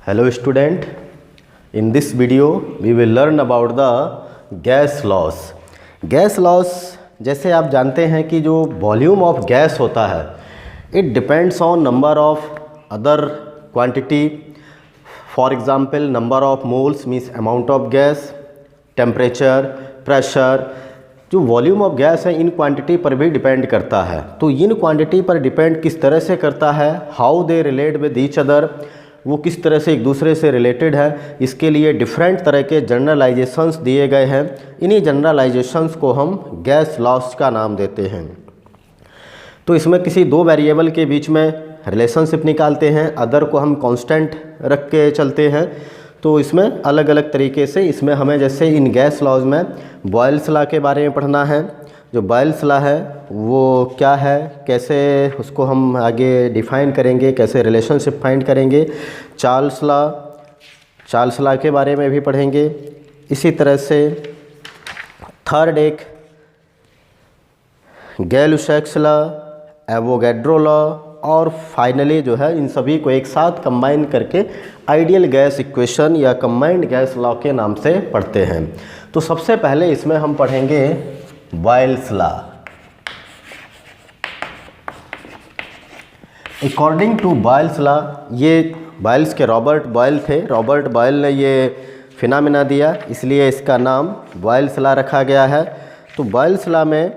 Hello student, in this video we will learn about the gas loss. Gas loss जैसे आप जानते हैं कि जो वॉल्यूम ऑफ गैस होता है it depends on number of other quantity. For example number of moles means amount of gas, temperature, pressure. जो volume of gas है इन क्वांटिटी पर भी डिपेंड करता है. तो इन क्वांटिटी पर डिपेंड किस तरह से करता है, how they relate with each other, वो किस तरह से एक दूसरे से रिलेटेड है, इसके लिए डिफरेंट तरह के जनरलाइजेशंस दिए गए हैं. इन्हीं जनरलाइजेशंस को हम गैस लॉस का नाम देते हैं. तो इसमें किसी दो वेरिएबल के बीच में रिलेशनशिप निकालते हैं, अदर को हम कांस्टेंट रख के चलते हैं. तो इसमें अलग अलग तरीके से इसमें हमें जैसे इन गैस लॉज में बॉयल्स लॉ के बारे में पढ़ना है. जो बॉयल्स लॉ है वो क्या है, कैसे उसको हम आगे डिफ़ाइन करेंगे, कैसे रिलेशनशिप फाइंड करेंगे. चार्ल्स लॉ के बारे में भी पढ़ेंगे. इसी तरह से थर्ड एक गैलुसैक्स लॉ, एवोगैड्रो लॉ और फाइनली जो है इन सभी को एक साथ कंबाइन करके आइडियल गैस इक्वेशन या कंबाइंड गैस लॉ के नाम से पढ़ते हैं. तो सबसे पहले इसमें हम पढ़ेंगे Boyle's law. According to Boyle's law, ये बॉयल्स के रॉबर्ट बॉयल थे. रॉबर्ट बॉयल ने ये फिनोमेना दिया, इसलिए इसका नाम बॉयल्स लॉ रखा गया है. तो बॉयल्स लॉ में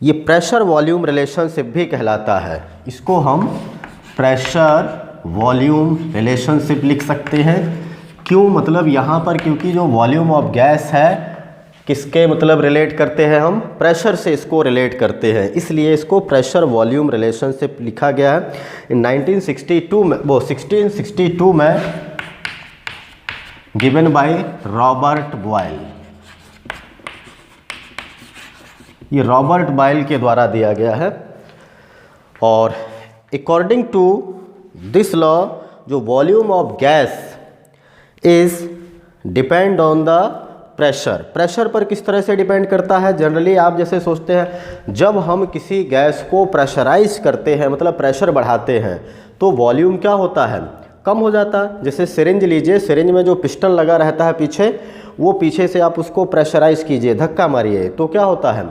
ये प्रेशर वॉल्यूम रिलेशनशिप भी कहलाता है. इसको हम प्रेशर वॉल्यूम रिलेशनशिप लिख सकते हैं. क्यों, मतलब यहाँ पर क्योंकि जो वॉल्यूम ऑफ गैस है किसके मतलब रिलेट करते हैं, हम प्रेशर से इसको रिलेट करते हैं, इसलिए इसको प्रेशर वॉल्यूम रिलेशनशिप लिखा गया है. इन 1662 में गिवन बाय रॉबर्ट बॉयल. ये रॉबर्ट बॉयल के द्वारा दिया गया है. और अकॉर्डिंग टू दिस लॉ जो volume of gas is depend on the pressure. Pressure पर किस तरह से डिपेंड करता है, जनरली आप जैसे सोचते हैं जब हम किसी गैस को प्रेशराइज करते हैं मतलब प्रेशर बढ़ाते हैं तो वॉल्यूम क्या होता है, कम हो जाता है. जैसे सिरिंज लीजिए, सिरिंज में जो पिस्टन लगा रहता है पीछे, वो पीछे से आप उसको प्रेशराइज कीजिए, धक्का मारिए, तो क्या होता है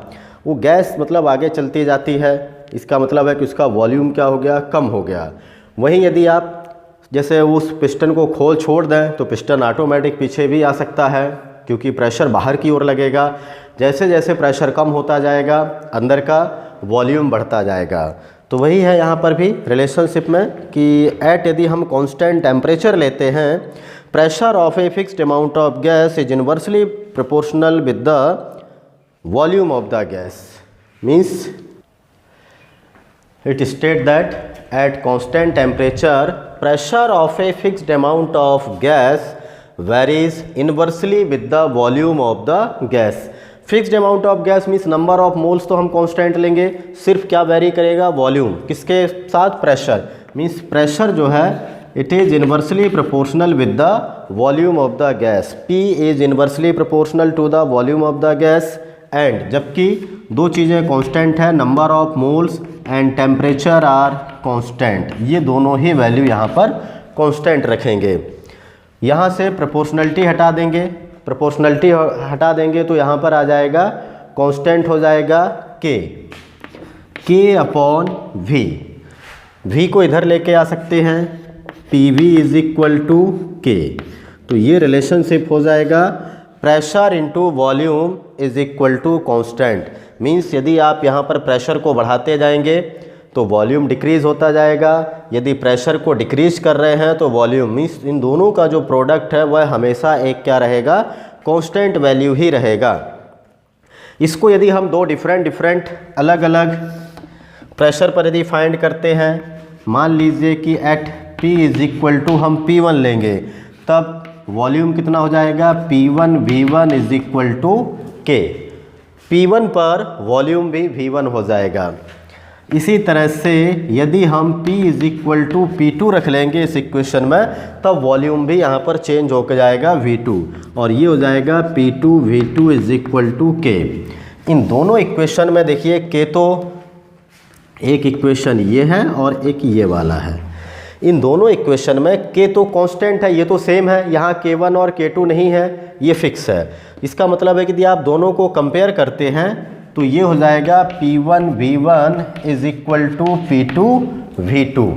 वो गैस मतलब आगे चलती जाती है. इसका मतलब है कि उसका वॉल्यूम क्या हो गया, कम हो गया. वहीं यदि आप जैसे उस पिस्टन को खोल छोड़ दें तो पिस्टन ऑटोमेटिक पीछे भी आ सकता है क्योंकि प्रेशर बाहर की ओर लगेगा. जैसे जैसे प्रेशर कम होता जाएगा अंदर का वॉल्यूम बढ़ता जाएगा. तो वही है यहाँ पर भी रिलेशनशिप में कि यदि हम कांस्टेंट टेम्परेचर लेते हैं, pressure of a fixed amount of gas is inversely proportional with the volume of the gas. Means it state that at constant temperature pressure of a fixed amount of gas varies inversely with the volume of the gas. Fixed amount of gas means number of moles तो हम constant लेंगे, सिर्फ क्या very करेगा, volume. किसके साथ, pressure. Means pressure जो है it is inversely proportional with the volume of the gas. P is inversely proportional to the volume of the gas. And जबकि दो चीज़ें कांस्टेंट है, number of moles and temperature are constant. ये दोनों ही value यहाँ पर कांस्टेंट रखेंगे. यहाँ से प्रोपोर्शनलिटी हटा देंगे, प्रोपोर्शनलिटी हटा देंगे तो यहाँ पर आ जाएगा कांस्टेंट हो जाएगा K अपॉन V. V को इधर लेके आ सकते हैं, PV is equal to K. तो ये रिलेशनशिप हो जाएगा pressure into volume is equal to constant. Means यदि आप यहाँ पर प्रेशर को बढ़ाते जाएंगे तो वॉल्यूम डिक्रीज़ होता जाएगा, यदि प्रेशर को डिक्रीज़ कर रहे हैं तो वॉल्यूम. मीन्स इन दोनों का जो प्रोडक्ट है वह हमेशा एक क्या रहेगा, कांस्टेंट वैल्यू ही रहेगा. इसको यदि हम दो डिफरेंट अलग अलग प्रेशर पर यदि फाइंड करते हैं, मान लीजिए कि at P is equal to हम P1 लेंगे, तब वॉल्यूम कितना हो जाएगा, P1 V1 is equal to K. P1 पर वॉल्यूम भी V1 हो जाएगा. इसी तरह से यदि हम P is equal to P2 रख लेंगे इस इक्वेशन में, तब वॉल्यूम भी यहाँ पर चेंज होकर जाएगा V2 और ये हो जाएगा P2 V2 is equal to K. इन दोनों इक्वेशन में देखिए K तो एक इक्वेशन ये है और एक ये वाला है. इन दोनों इक्वेशन में K तो कांस्टेंट है, ये तो सेम है, यहाँ K1 और K2 नहीं है, ये फिक्स है। इसका मतलब है कि यदि आप दोनों को कंपेयर करते हैं तो ये हो जाएगा P1 V1 is equal to P2 V2,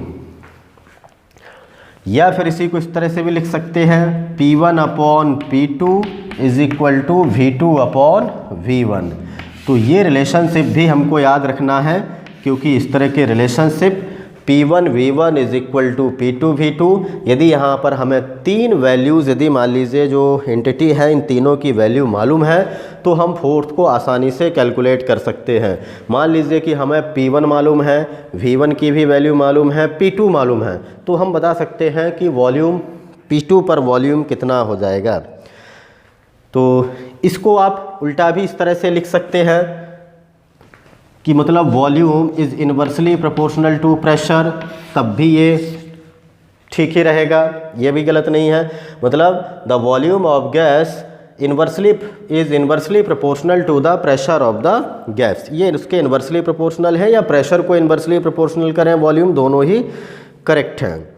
या फिर इसी को इस तरह से भी लिख सकते हैं P1 upon P2 is equal to V2 upon V1। तो ये रिलेशनशिप भी हमको याद रखना है, क्योंकि इस तरह के relationship P1 V1 is equal to P2 V2, यदि यहाँ पर हमें तीन वैल्यूज़, यदि मान लीजिए जो एंटिटी है इन तीनों की वैल्यू मालूम है तो हम फोर्थ को आसानी से कैलकुलेट कर सकते हैं। मान लीजिए कि हमें P1 मालूम है, V1 की भी वैल्यू मालूम है, P2 मालूम है, तो हम बता सकते हैं कि वॉल्यूम P2 पर वॉल्यूम कितना हो जाएगा। तो इसको आप उल्टा भी इस तरह से लिख सकते हैं कि मतलब volume is inversely proportional to pressure, तब भी ये ठीक ही रहेगा, ये भी गलत नहीं है। मतलब the volume of gas is inversely proportional to the pressure of the gas, ये उसके इन्वर्सली प्रोपोर्शनल है, या प्रेशर को इन्वर्सली प्रोपोर्शनल करें वॉल्यूम, दोनों ही करेक्ट हैं।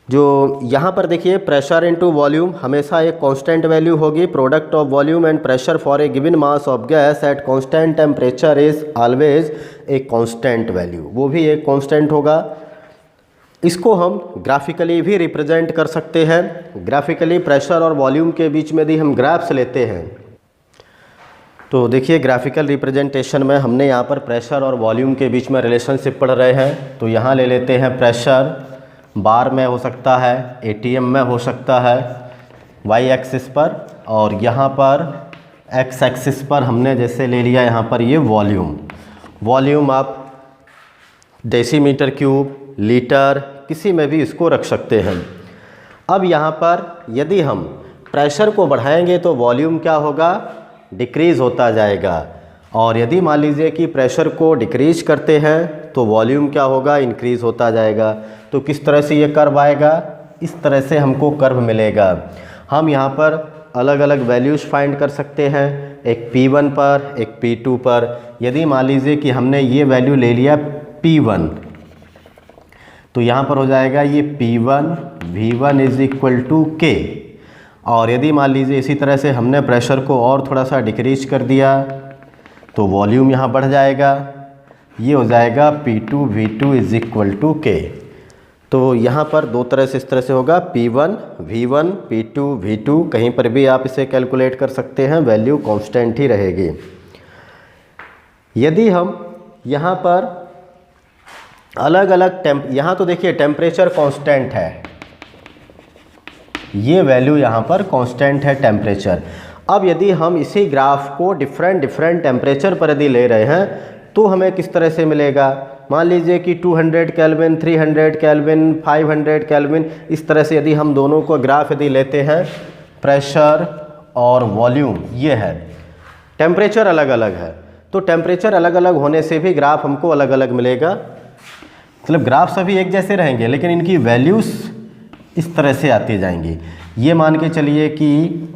जो यहाँ पर देखिए प्रेशर इनटू वॉल्यूम हमेशा एक कांस्टेंट वैल्यू होगी। Product of volume and pressure for a given mass of gas at constant temperature is always a constant value, वो भी एक कांस्टेंट होगा। इसको हम ग्राफिकली भी रिप्रेजेंट कर सकते हैं। ग्राफिकली प्रेशर और वॉल्यूम के बीच में यदि हम ग्राफ्स लेते हैं तो देखिए ग्राफिकल रिप्रेजेंटेशन में हमने यहाँ पर प्रेशर और वॉल्यूम के बीच में रिलेशनशिप पढ़ रहे हैं। तो यहाँ ले लेते हैं प्रेशर, बार में हो सकता है, एटीएम में हो सकता है, वाई एक्सिस पर, और यहाँ पर एक्स एक्सिस पर हमने जैसे ले लिया यहाँ पर ये वॉल्यूम आप डेसीमीटर क्यूब, लीटर, किसी में भी इसको रख सकते हैं। अब यहाँ पर यदि हम प्रेशर को बढ़ाएंगे तो वॉल्यूम क्या होगा, डिक्रीज़ होता जाएगा, और यदि मान लीजिए कि प्रेशर को डिक्रीज करते हैं तो वॉल्यूम क्या होगा, इंक्रीज़ होता जाएगा। तो किस तरह से ये कर्व आएगा, इस तरह से हमको कर्व मिलेगा। हम यहाँ पर अलग अलग वैल्यूज़ फाइंड कर सकते हैं, एक P1 पर, एक P2 पर। यदि मान लीजिए कि हमने ये वैल्यू ले लिया P1, तो यहाँ पर हो जाएगा ये P1 V1 is equal to K, और यदि मान लीजिए इसी तरह से हमने प्रेशर को और थोड़ा सा डिक्रीज कर दिया तो वॉल्यूम यहाँ बढ़ जाएगा, ये हो जाएगा P2 V2 is equal to K। तो यहाँ पर दो तरह से इस तरह से होगा, P1 V1 P2 V2, कहीं पर भी आप इसे कैलकुलेट कर सकते हैं, वैल्यू कांस्टेंट ही रहेगी। यदि हम यहाँ पर अलग अलग यहाँ तो देखिए टेम्परेचर कांस्टेंट है, ये वैल्यू यहाँ पर कांस्टेंट है टेम्परेचर। अब यदि हम इसी ग्राफ को डिफरेंट टेम्परेचर पर यदि ले रहे हैं तो हमें किस तरह से मिलेगा, मान लीजिए कि 200 केल्विन, 300 केल्विन, 500 केल्विन, इस तरह से यदि हम दोनों को ग्राफ यदि लेते हैं, प्रेशर और वॉल्यूम ये है, टेम्परेचर अलग अलग है, तो टेम्परेचर अलग अलग होने से भी ग्राफ हमको अलग अलग मिलेगा। मतलब ग्राफ सभी एक जैसे रहेंगे लेकिन इनकी वैल्यूज़ इस तरह से आती जाएंगी। ये मान के चलिए कि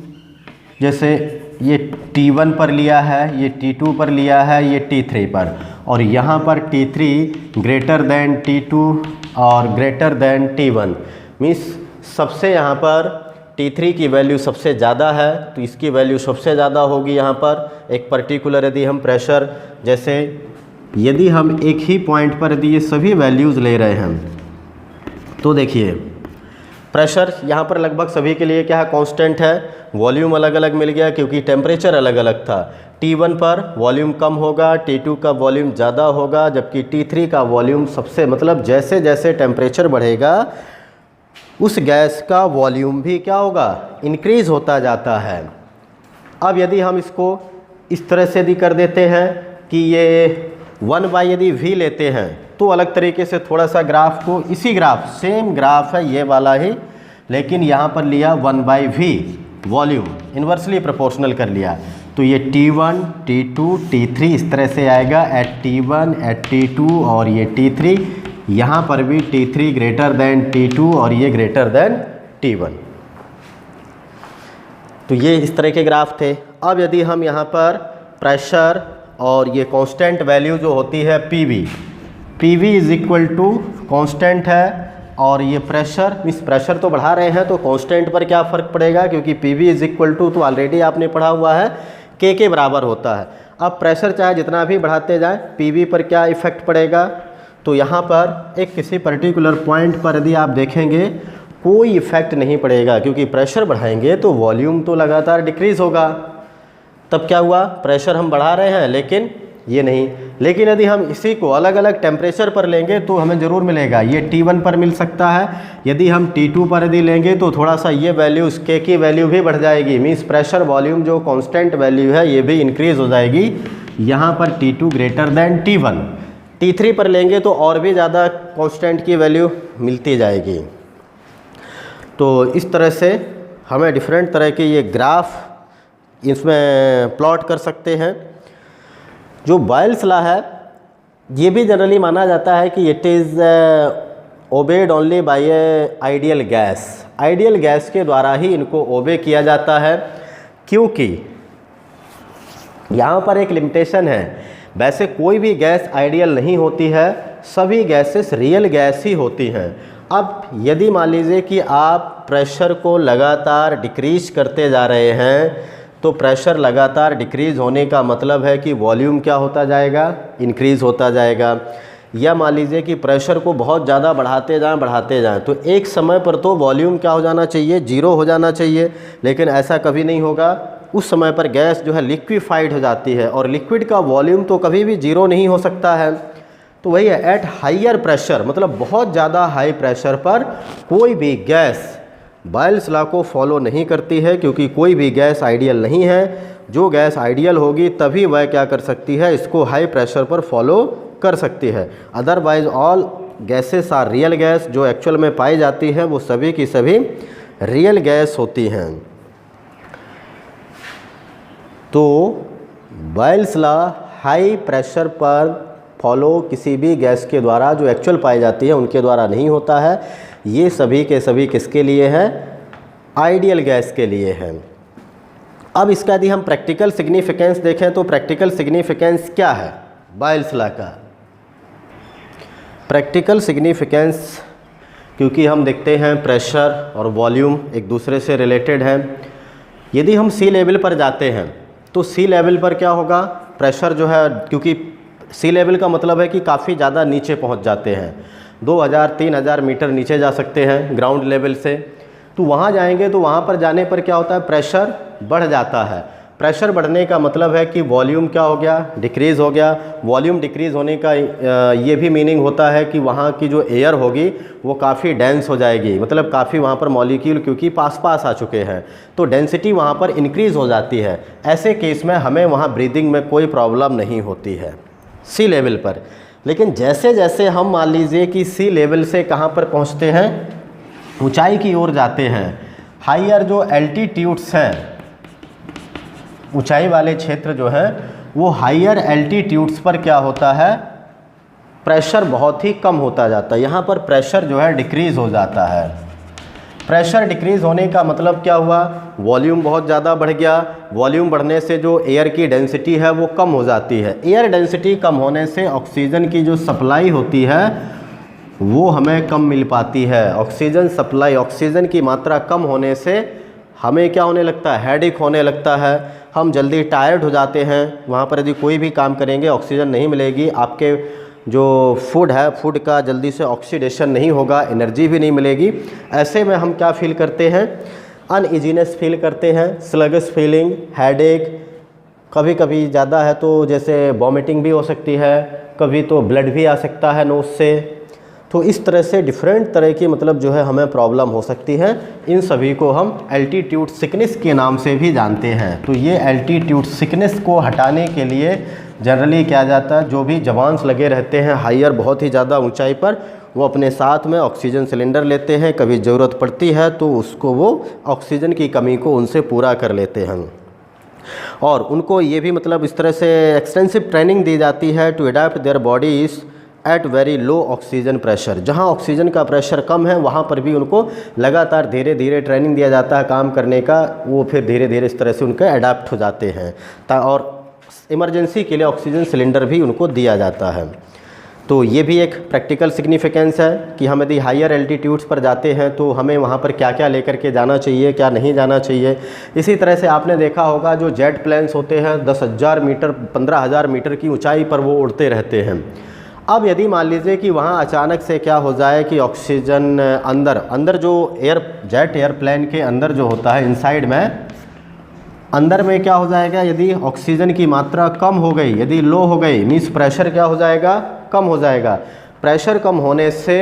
जैसे ये T1 पर लिया है, ये T2 पर लिया है, ये T3 पर, और यहाँ पर T3 ग्रेटर दैन T2 और ग्रेटर दैन T1, मीन्स सबसे यहाँ पर T3 की वैल्यू सबसे ज़्यादा है तो इसकी वैल्यू सबसे ज़्यादा होगी। यहाँ पर एक पर्टिकुलर यदि हम प्रेशर, जैसे यदि हम एक ही पॉइंट पर यदि ये सभी वैल्यूज़ ले रहे हैं तो देखिए प्रेशर यहाँ पर लगभग सभी के लिए क्या है, कांस्टेंट है। वॉल्यूम अलग अलग मिल गया क्योंकि टेम्परेचर अलग अलग था। T1 पर वॉल्यूम कम होगा, T2 का वॉल्यूम ज़्यादा होगा, जबकि T3 का वॉल्यूम सबसे, मतलब जैसे जैसे टेम्परेचर बढ़ेगा उस गैस का वॉल्यूम भी क्या होगा, इंक्रीज़ होता जाता है। अब यदि हम इसको इस तरह से यदि कर देते हैं कि ये 1/, यदि V लेते हैं तो अलग तरीके से थोड़ा सा ग्राफ को, इसी ग्राफ, सेम ग्राफ है ये वाला ही, लेकिन यहाँ पर लिया 1/V वॉल्यूम, इन्वर्सली प्रोपोर्शनल कर लिया, तो ये T1 T2 T3 इस तरह से आएगा, एट T1 एट T2 और ये T3, यहाँ पर भी T3 ग्रेटर दैन T2 और ये ग्रेटर दैन T1। तो ये इस तरह के ग्राफ थे। अब यदि हम यहाँ पर प्रेशर और ये कांस्टेंट वैल्यू जो होती है PV, PV is equal to constant है, और ये प्रेशर, इस प्रेशर तो बढ़ा रहे हैं तो कांस्टेंट पर क्या फ़र्क पड़ेगा, क्योंकि PV इज इक्वल टू तो ऑलरेडी आपने पढ़ा हुआ है K के बराबर होता है। अब प्रेशर चाहे जितना भी बढ़ाते जाएं, PV पर क्या इफ़ेक्ट पड़ेगा, तो यहाँ पर एक किसी पर्टिकुलर पॉइंट पर यदि आप देखेंगे कोई इफ़ेक्ट नहीं पड़ेगा, क्योंकि प्रेशर बढ़ाएंगे तो वॉल्यूम तो लगातार डिक्रीज़ होगा। तब क्या हुआ, प्रेशर हम बढ़ा रहे हैं लेकिन ये नहीं। लेकिन यदि हम इसी को अलग अलग टेम्परेचर पर लेंगे तो हमें ज़रूर मिलेगा, ये T1 पर मिल सकता है। यदि हम T2 पर यदि लेंगे तो थोड़ा सा ये वैल्यू, K की वैल्यू भी बढ़ जाएगी, मीन्स प्रेशर वॉल्यूम जो कांस्टेंट वैल्यू है ये भी इंक्रीज़ हो जाएगी। यहाँ पर T2 greater than T1। T3 पर लेंगे तो और भी ज़्यादा कांस्टेंट की वैल्यू मिलती जाएगी। तो इस तरह से हमें डिफरेंट तरह के ये ग्राफ इसमें प्लॉट कर सकते हैं। जो बॉयल्स लॉ है ये भी जनरली माना जाता है कि it is obeyed only by a ideal gas. Ideal gas के द्वारा ही इनको ओबे किया जाता है, क्योंकि यहाँ पर एक लिमिटेशन है। वैसे कोई भी गैस आइडियल नहीं होती है, सभी गैसेस रियल गैस ही होती हैं। अब यदि मान लीजिए कि आप प्रेशर को लगातार डिक्रीज करते जा रहे हैं, तो प्रेशर लगातार डिक्रीज़ होने का मतलब है कि वॉल्यूम क्या होता जाएगा, इंक्रीज़ होता जाएगा। या मान लीजिए कि प्रेशर को बहुत ज़्यादा बढ़ाते जाएं तो एक समय पर तो वॉल्यूम क्या हो जाना चाहिए, जीरो हो जाना चाहिए, लेकिन ऐसा कभी नहीं होगा। उस समय पर गैस जो है लिक्विफाइड हो जाती है, और लिक्विड का वॉल्यूम तो कभी भी जीरो नहीं हो सकता है। तो वही है, एट हाइयर प्रेशर, मतलब बहुत ज़्यादा हाई प्रेशर पर कोई भी गैस बॉयल्स लॉ को फॉलो नहीं करती है, क्योंकि कोई भी गैस आइडियल नहीं है। जो गैस आइडियल होगी तभी वह क्या कर सकती है, इसको हाई प्रेशर पर फॉलो कर सकती है। Otherwise all gases are real gas. जो एक्चुअल में पाई जाती है वो सभी की सभी रियल गैस होती हैं। तो बॉयल्स लॉ हाई प्रेशर पर फॉलो किसी भी गैस के द्वारा, जो एक्चुअल पाई जाती है उनके द्वारा नहीं होता है। ये सभी के सभी किसके लिए है, आइडियल गैस के लिए है। अब इसका यदि हम प्रैक्टिकल सिग्निफिकेंस देखें तो प्रैक्टिकल सिग्निफिकेंस क्या है बॉयल्स लॉ का। प्रैक्टिकल सिग्निफिकेंस, क्योंकि हम देखते हैं प्रेशर और वॉल्यूम एक दूसरे से रिलेटेड है। यदि हम सी लेवल पर जाते हैं तो सी लेवल पर क्या होगा, प्रेशर जो है, क्योंकि सी लेवल का मतलब है कि काफ़ी ज़्यादा नीचे पहुंच जाते हैं, 2000-3000 मीटर नीचे जा सकते हैं ग्राउंड लेवल से। तो वहाँ जाएंगे तो वहाँ पर जाने पर क्या होता है, प्रेशर बढ़ जाता है। प्रेशर बढ़ने का मतलब है कि वॉल्यूम क्या हो गया, डिक्रीज़ हो गया। वॉल्यूम डिक्रीज़ होने का ये भी मीनिंग होता है कि वहाँ की जो एयर होगी वो काफ़ी डेंस हो जाएगी, मतलब काफ़ी वहाँ पर मॉलिक्यूल क्योंकि पास आ चुके हैं, तो डेंसिटी वहाँ पर इंक्रीज़ हो जाती है। ऐसे केस में हमें वहाँ ब्रीदिंग में कोई प्रॉब्लम नहीं होती है सी लेवल पर। लेकिन जैसे जैसे हम मान लीजिए कि सी लेवल से कहाँ पर पहुँचते हैं, ऊंचाई की ओर जाते हैं, हाइयर जो एल्टीट्यूड्स हैं, ऊंचाई वाले क्षेत्र जो है वो हाइयर एल्टीट्यूड्स पर क्या होता है, प्रेशर बहुत ही कम होता जाता है। यहाँ पर प्रेशर जो है डिक्रीज़ हो जाता है। प्रेशर डिक्रीज़ होने का मतलब क्या हुआ, वॉल्यूम बहुत ज़्यादा बढ़ गया। वॉल्यूम बढ़ने से जो एयर की डेंसिटी है वो कम हो जाती है। एयर डेंसिटी कम होने से ऑक्सीजन की जो सप्लाई होती है वो हमें कम मिल पाती है। ऑक्सीजन सप्लाई, ऑक्सीजन की मात्रा कम होने से हमें क्या होने लगता है, हेडेक होने लगता है, हम जल्दी टायर्ड हो जाते हैं। वहाँ पर यदि कोई भी काम करेंगे ऑक्सीजन नहीं मिलेगी, आपके जो फूड है, फूड का जल्दी से ऑक्सीडेशन नहीं होगा, एनर्जी भी नहीं मिलेगी। ऐसे में हम क्या फील करते हैं, अनइजीनेस फील करते हैं, स्लगस फीलिंग, हेडेक, कभी कभी ज़्यादा है तो जैसे वॉमिटिंग भी हो सकती है, कभी तो ब्लड भी आ सकता है नोज़ से। तो इस तरह से डिफरेंट तरह की मतलब जो है हमें प्रॉब्लम हो सकती है। इन सभी को हम एल्टीट्यूड सिकनेस के नाम से भी जानते हैं। तो ये एल्टीट्यूड सिकनेस को हटाने के लिए जनरली क्या जाता है, जो भी जवान्स लगे रहते हैं हाइयर बहुत ही ज़्यादा ऊंचाई पर, वो अपने साथ में ऑक्सीजन सिलेंडर लेते हैं। कभी ज़रूरत पड़ती है तो उसको वो ऑक्सीजन की कमी को उनसे पूरा कर लेते हैं। और उनको ये भी मतलब इस तरह से एक्सटेंसिव ट्रेनिंग दी जाती है to adapt their bodies at very low oxygen pressure. जहाँ ऑक्सीजन का प्रेशर कम है वहाँ पर भी उनको लगातार धीरे धीरे ट्रेनिंग दिया जाता है काम करने का। वो फिर धीरे धीरे इस तरह से उनके अडैप्ट हो जाते हैं। और इमरजेंसी के लिए ऑक्सीजन सिलेंडर भी उनको दिया जाता है। तो ये भी एक प्रैक्टिकल सिग्निफिकेंस है कि हम यदि हायर एल्टीट्यूड्स पर जाते हैं तो हमें वहाँ पर क्या क्या लेकर के जाना चाहिए, क्या नहीं जाना चाहिए। इसी तरह से आपने देखा होगा जो जेट प्लेन्स होते हैं 10,000 मीटर 15,000 मीटर की ऊंचाई पर वो उड़ते रहते हैं। अब यदि मान लीजिए कि वहाँ अचानक से क्या हो जाए कि ऑक्सीजन अंदर जो जेट एयरप्लेन के अंदर जो होता है इनसाइड में, अंदर में क्या हो जाएगा, यदि ऑक्सीजन की मात्रा कम हो गई, यदि लो हो गई, मीन्स प्रेशर क्या हो जाएगा, कम हो जाएगा। प्रेशर कम होने से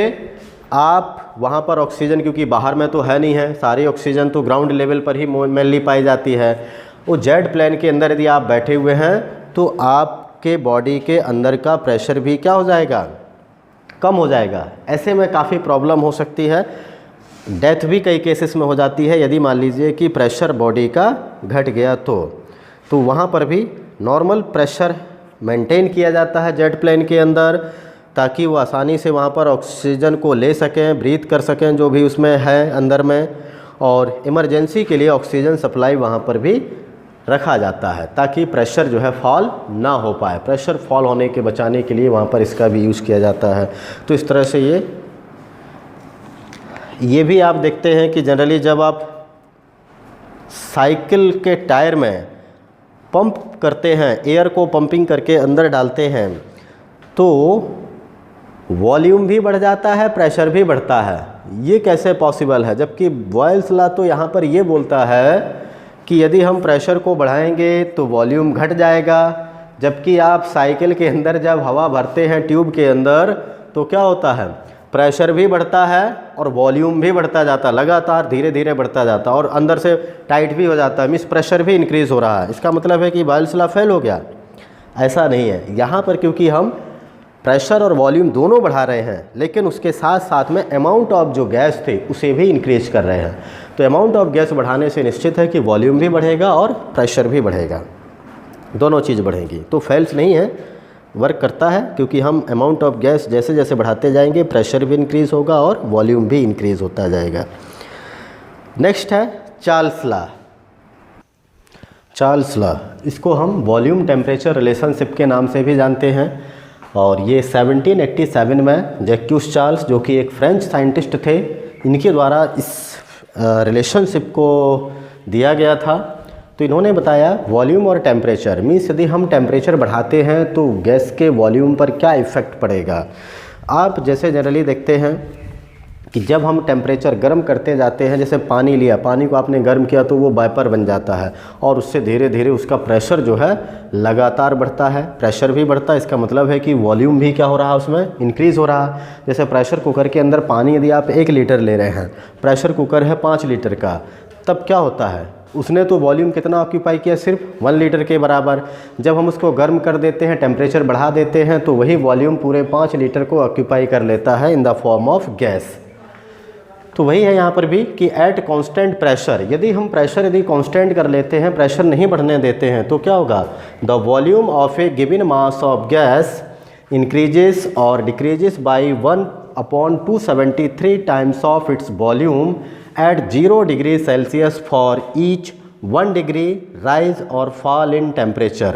आप वहाँ पर ऑक्सीजन, क्योंकि बाहर में तो है नहीं है, सारी ऑक्सीजन तो ग्राउंड लेवल पर ही मेनली पाई जाती है। वो जेट प्लेन के अंदर यदि आप बैठे हुए हैं तो आपके बॉडी के अंदर का प्रेशर भी क्या हो जाएगा, कम हो जाएगा। ऐसे में काफ़ी प्रॉब्लम हो सकती है, डेथ भी कई केसेस में हो जाती है यदि मान लीजिए कि प्रेशर बॉडी का घट गया तो वहाँ पर भी नॉर्मल प्रेशर मेंटेन किया जाता है जेट प्लेन के अंदर, ताकि वो आसानी से वहाँ पर ऑक्सीजन को ले सकें, ब्रीथ कर सकें जो भी उसमें है अंदर में। और इमरजेंसी के लिए ऑक्सीजन सप्लाई वहाँ पर भी रखा जाता है ताकि प्रेशर जो है फॉल ना हो पाए। प्रेशर फॉल होने के बचाने के लिए वहाँ पर इसका भी यूज़ किया जाता है। तो इस तरह से ये भी आप देखते हैं कि जनरली जब आप साइकिल के टायर में पंप करते हैं, एयर को पंपिंग करके अंदर डालते हैं तो वॉल्यूम भी बढ़ जाता है, प्रेशर भी बढ़ता है। ये कैसे पॉसिबल है, जबकि बॉयल्स लॉ तो यहाँ पर ये बोलता है कि यदि हम प्रेशर को बढ़ाएंगे तो वॉल्यूम घट जाएगा। जबकि आप साइकिल के अंदर जब हवा भरते हैं ट्यूब के अंदर तो क्या होता है, प्रेशर भी बढ़ता है और वॉल्यूम भी बढ़ता जाता है, लगातार धीरे धीरे बढ़ता जाता है और अंदर से टाइट भी हो जाता है, मीन्स प्रेशर भी इंक्रीज़ हो रहा है। इसका मतलब है कि बॉयल्स लॉ फेल हो गया। ऐसा नहीं है, यहाँ पर क्योंकि हम प्रेशर और वॉल्यूम दोनों बढ़ा रहे हैं लेकिन उसके साथ साथ में अमाउंट ऑफ जो गैस थे उसे भी इंक्रीज कर रहे हैं। तो अमाउंट ऑफ गैस बढ़ाने से निश्चित है कि वॉल्यूम भी बढ़ेगा और प्रेशर भी बढ़ेगा, दोनों चीज़ बढ़ेंगी। तो फेल्स नहीं है, वर्क करता है, क्योंकि हम अमाउंट ऑफ गैस जैसे जैसे बढ़ाते जाएंगे प्रेशर भी इंक्रीज़ होगा और वॉल्यूम भी इंक्रीज़ होता जाएगा। नेक्स्ट है चार्ल्स लॉ। चार्ल्स लॉ, इसको हम वॉल्यूम टेम्परेचर रिलेशनशिप के नाम से भी जानते हैं। और ये 1787 में जैक्यूस चार्ल्स, जो कि एक फ्रेंच साइंटिस्ट थे, इनके द्वारा इस रिलेशनशिप को दिया गया था। तो इन्होंने बताया वॉल्यूम और टेम्परेचर, मीन्स यदि हम टेम्परेचर बढ़ाते हैं तो गैस के वॉल्यूम पर क्या इफ़ेक्ट पड़ेगा। आप जैसे जनरली देखते हैं कि जब हम टेम्परेचर गर्म करते जाते हैं, जैसे पानी लिया, पानी को आपने गर्म किया तो वो वाइपर बन जाता है और उससे धीरे धीरे उसका प्रेशर जो है लगातार बढ़ता है, प्रेशर भी बढ़ता है। इसका मतलब है कि वॉल्यूम भी क्या हो रहा है, उसमें इंक्रीज़ हो रहा है। जैसे प्रेशर कुकर के अंदर पानी यदि आप 1 लीटर ले रहे हैं, प्रेशर कुकर है 5 लीटर का, तब क्या होता है, उसने तो वॉल्यूम कितना ऑक्यूपाई किया, सिर्फ 1 लीटर के बराबर। जब हम उसको गर्म कर देते हैं, टेम्परेचर बढ़ा देते हैं, तो वही वॉल्यूम पूरे 5 लीटर को ऑक्यूपाई कर लेता है in the form of gas. तो वही है यहाँ पर भी कि एट कांस्टेंट प्रेशर, यदि हम प्रेशर यदि कांस्टेंट कर लेते हैं, प्रेशर नहीं बढ़ने देते हैं, तो क्या होगा, the volume of a given mass of gas increases और decreases by 1/273 times of its volume at 0 degree Celsius for each 1 degree rise or fall in temperature।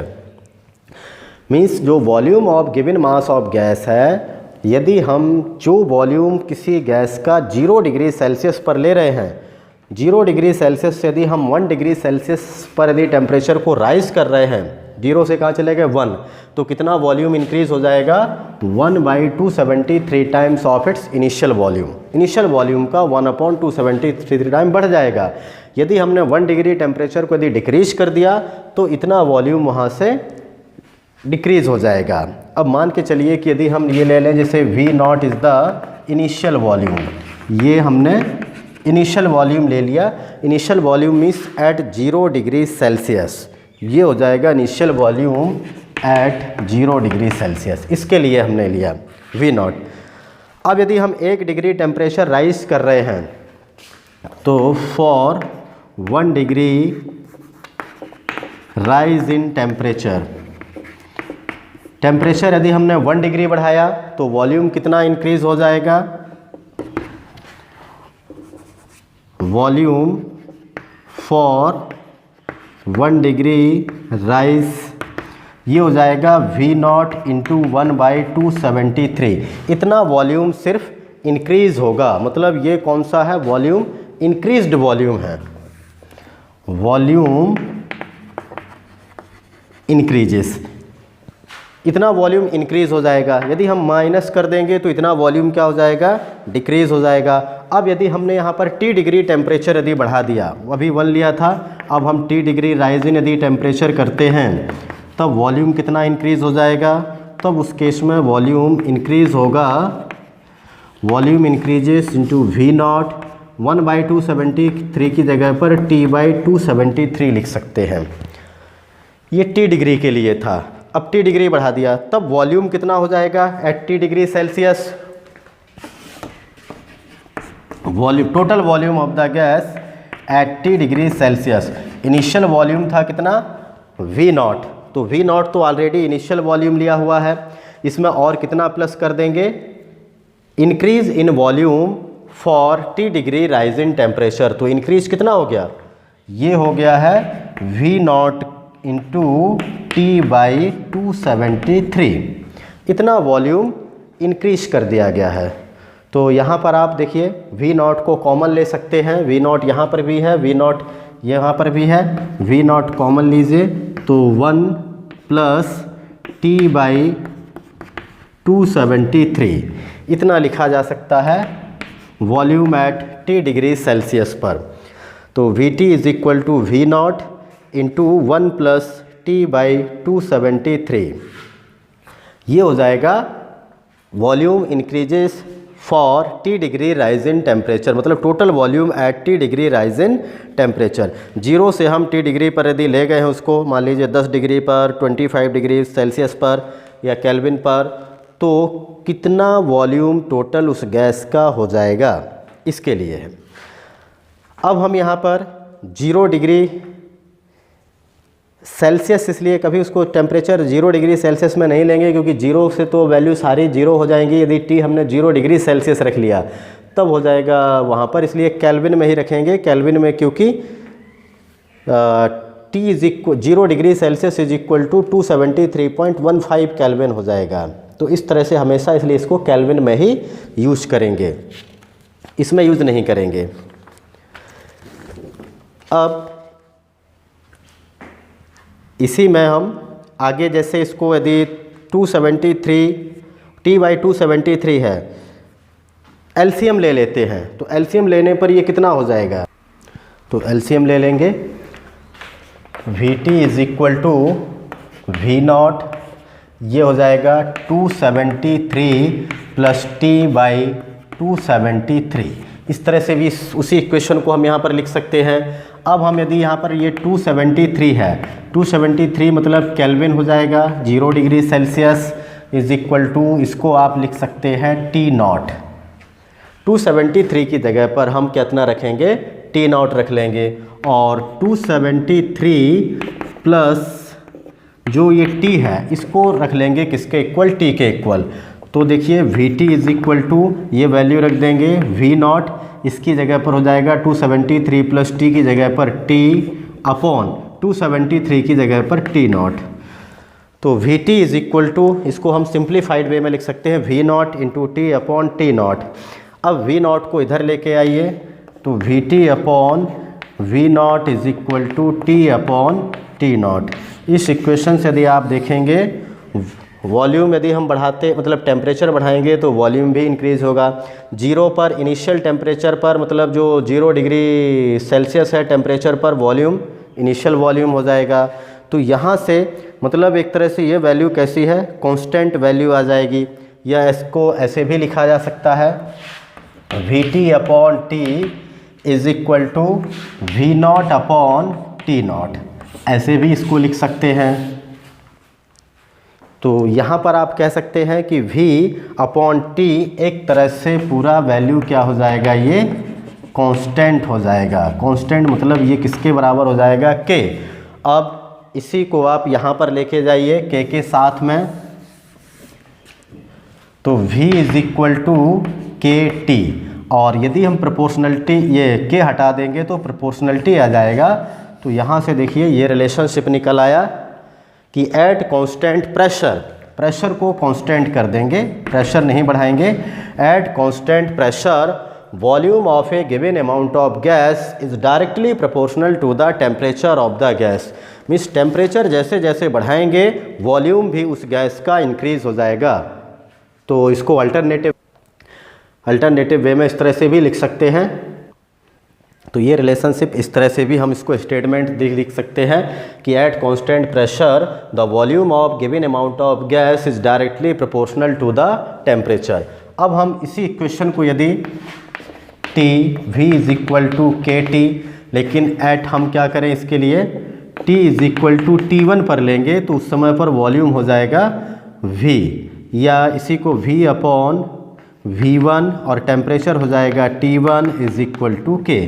Means जो volume of given mass of gas है, यदि हम जो volume किसी gas का 0 degree Celsius पर ले रहे हैं, 0 डिग्री सेल्सियस से यदि हम 1 डिग्री सेल्सियस पर यदि टेम्परेचर को राइज कर रहे हैं, 0 से कहाँ चले गए 1, तो कितना वॉल्यूम इंक्रीज़ हो जाएगा, 1/273 times of it's initial volume. Initial volume का 1/273 टाइम बढ़ जाएगा। यदि हमने 1 डिग्री टेम्परेचर को यदि डिक्रीज कर दिया तो इतना वॉल्यूम वहाँ से डिक्रीज़ हो जाएगा। अब मान के चलिए कि यदि हम ये ले लें, जैसे V0 is the initial volume, ये हमने इनिशियल वॉल्यूम ले लिया। Initial volume means at 0 degree Celsius, ये हो जाएगा initial volume at 0 degree Celsius. इसके लिए हमने लिया V0। अब यदि हम 1 डिग्री टेम्परेचर राइज कर रहे हैं तो for 1 degree rise in temperature यदि हमने 1 डिग्री बढ़ाया तो वॉल्यूम कितना इंक्रीज हो जाएगा, वॉल्यूम फॉर 1 डिग्री राइज ये हो जाएगा V0 इंटू 1/273। इतना वॉल्यूम सिर्फ इंक्रीज़ होगा, मतलब ये कौन सा है, वॉल्यूम इंक्रीज्ड वॉल्यूम है, वॉल्यूम इंक्रीजेस, इतना वॉल्यूम इंक्रीज़ हो जाएगा। यदि हम माइनस कर देंगे तो इतना वॉल्यूम क्या हो जाएगा, डिक्रीज़ हो जाएगा। अब यदि हमने यहाँ पर T डिग्री टेम्परेचर यदि बढ़ा दिया, अभी 1 लिया था, अब हम T डिग्री राइज इन यदि टेम्परेचर करते हैं तब वॉल्यूम कितना इंक्रीज़ हो जाएगा, तब उस केस में वॉल्यूम इंक्रीज़ होगा, वॉल्यूम इंक्रीजेस इंटू V0 1/273 की जगह पर T/273 लिख सकते हैं। ये T डिग्री के लिए था। अब T डिग्री बढ़ा दिया तब वॉल्यूम कितना हो जाएगा at T degree Celsius, volume total volume of the gas at T degree Celsius. Initial volume था कितना, V0, तो V0 तो ऑलरेडी इनिशियल वॉल्यूम लिया हुआ है, इसमें और कितना प्लस कर देंगे, increase in volume for T degree rise in temperature. तो इंक्रीज कितना हो गया, ये हो गया है V0 इंटू T/273, इतना वॉल्यूम इंक्रीज कर दिया गया है। तो यहाँ पर आप देखिए V0 को कॉमन ले सकते हैं, V0 यहाँ पर भी है, V0 यहाँ पर भी है, V0 कॉमन लीजिए तो 1 प्लस T/273 इतना लिखा जा सकता है volume at T degree Celsius पर। तो VT is equal to V0 into 1 plus T/273, ये हो जाएगा volume increases for T degree rise in temperature, मतलब total volume at T degree rise in temperature. 0 से हम T डिग्री पर यदि ले गए हैं उसको, मान लीजिए 10 डिग्री पर, 25 डिग्री सेल्सियस पर या केल्विन पर, तो कितना वॉल्यूम टोटल उस गैस का हो जाएगा, इसके लिए है। अब हम यहाँ पर 0 डिग्री सेल्सियस, इसलिए कभी उसको टेम्परेचर 0 डिग्री सेल्सियस में नहीं लेंगे क्योंकि 0 से तो वैल्यू सारी 0 हो जाएंगी। यदि T हमने 0 डिग्री सेल्सियस रख लिया तब हो जाएगा वहाँ पर, इसलिए केल्विन में ही रखेंगे, केल्विन में, क्योंकि T is equal 0 degree Celsius is equal to 273.15 Kelvin हो जाएगा। तो इस तरह से हमेशा, इसलिए इसको केल्विन में ही यूज करेंगे, इसमें यूज नहीं करेंगे। अब इसी में हम आगे जैसे इसको यदि 273 T/273 है, एलसीएम ले लेते हैं, तो एलसीएम लेने पर ये कितना हो जाएगा, तो एलसीएम ले लेंगे, VT is equal to V0, ये हो जाएगा 273 प्लस T/273। इस तरह से भी उसी इक्वेशन को हम यहाँ पर लिख सकते हैं। अब हम यदि यहाँ पर ये 273 है, 273 मतलब केल्विन हो जाएगा, 0 degree Celsius is equal to, इसको आप लिख सकते हैं T0। 273 की जगह पर हम कितना रखेंगे, T0 रख लेंगे, और 273 प्लस जो ये T है इसको रख लेंगे किसके इक्वल, T के इक्वल। तो देखिए VT इज इक्वल टू, ये वैल्यू रख देंगे V0, इसकी जगह पर हो जाएगा 273 प्लस T की जगह पर T अपॉन 273 की जगह पर T0। तो VT इज इक्वल टू, इसको हम सिंप्लीफाइड वे में लिख सकते हैं V0 into T upon T0। अब V0 को इधर लेके आइए, तो VT upon V0 is equal to T upon T0। इस इक्वेशन से यदि आप देखेंगे, वॉल्यूम यदि हम बढ़ाते, मतलब टेम्परेचर बढ़ाएंगे तो वॉल्यूम भी इंक्रीज़ होगा। 0 पर इनिशियल टेम्परेचर पर, मतलब जो 0 डिग्री सेल्सियस है टेम्परेचर पर, वॉल्यूम इनिशियल वॉल्यूम हो जाएगा। तो यहाँ से मतलब एक तरह से ये वैल्यू कैसी है, कांस्टेंट वैल्यू आ जाएगी, या इसको ऐसे भी लिखा जा सकता है VT upon T is equal to V0 upon T0, ऐसे भी इसको लिख सकते हैं। तो यहाँ पर आप कह सकते हैं कि V अपॉन T एक तरह से पूरा वैल्यू क्या हो जाएगा, ये कांस्टेंट हो जाएगा। कांस्टेंट मतलब ये किसके बराबर हो जाएगा, K। अब इसी को आप यहाँ पर लेके जाइए K के साथ में, तो V is equal to KT, और यदि हम प्रोपोर्शनलिटी ये K हटा देंगे तो प्रोपोर्शनलिटी आ जाएगा। तो यहाँ से देखिए ये रिलेशनशिप निकल आया कि एट कांस्टेंट प्रेशर, प्रेशर को कांस्टेंट कर देंगे, प्रेशर नहीं बढ़ाएंगे। At constant pressure volume of a given amount of gas is directly proportional to the temperature of the gas. Means temperature जैसे जैसे बढ़ाएंगे वॉल्यूम भी उस गैस का इंक्रीज हो जाएगा। तो इसको अल्टरनेटिव वे में इस तरह से भी लिख सकते हैं। तो ये रिलेशनशिप इस तरह से भी हम इसको स्टेटमेंट लिख सकते हैं कि at constant pressure the volume of given amount of gas is directly proportional to the temperature. अब हम इसी इक्वेशन को यदि T V is equal to K T, लेकिन एट हम क्या करें इसके लिए T is equal to T1 पर लेंगे तो उस समय पर वॉल्यूम हो जाएगा V, या इसी को V अपॉन V1 और टेम्परेचर हो जाएगा T1 इज इक्वल टू के।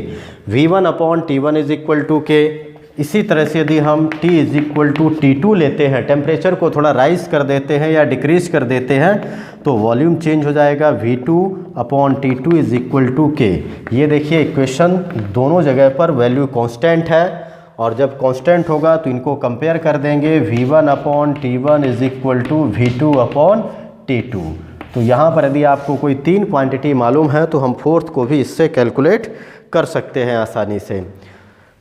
V1 upon T1 is equal to के। इसी तरह से यदि हम T is equal to T2 लेते हैं, टेम्परेचर को थोड़ा राइज कर देते हैं या डिक्रीज कर देते हैं, तो वॉल्यूम चेंज हो जाएगा V2 upon T2 is equal to के। ये देखिए इक्वेशन दोनों जगह पर वैल्यू कांस्टेंट है, और जब कांस्टेंट होगा तो इनको कंपेयर कर देंगे। V1 upon T1 is equal to V2 upon T2। तो यहाँ पर यदि आपको कोई 3 क्वांटिटी मालूम है तो हम फोर्थ को भी इससे कैलकुलेट कर सकते हैं आसानी से।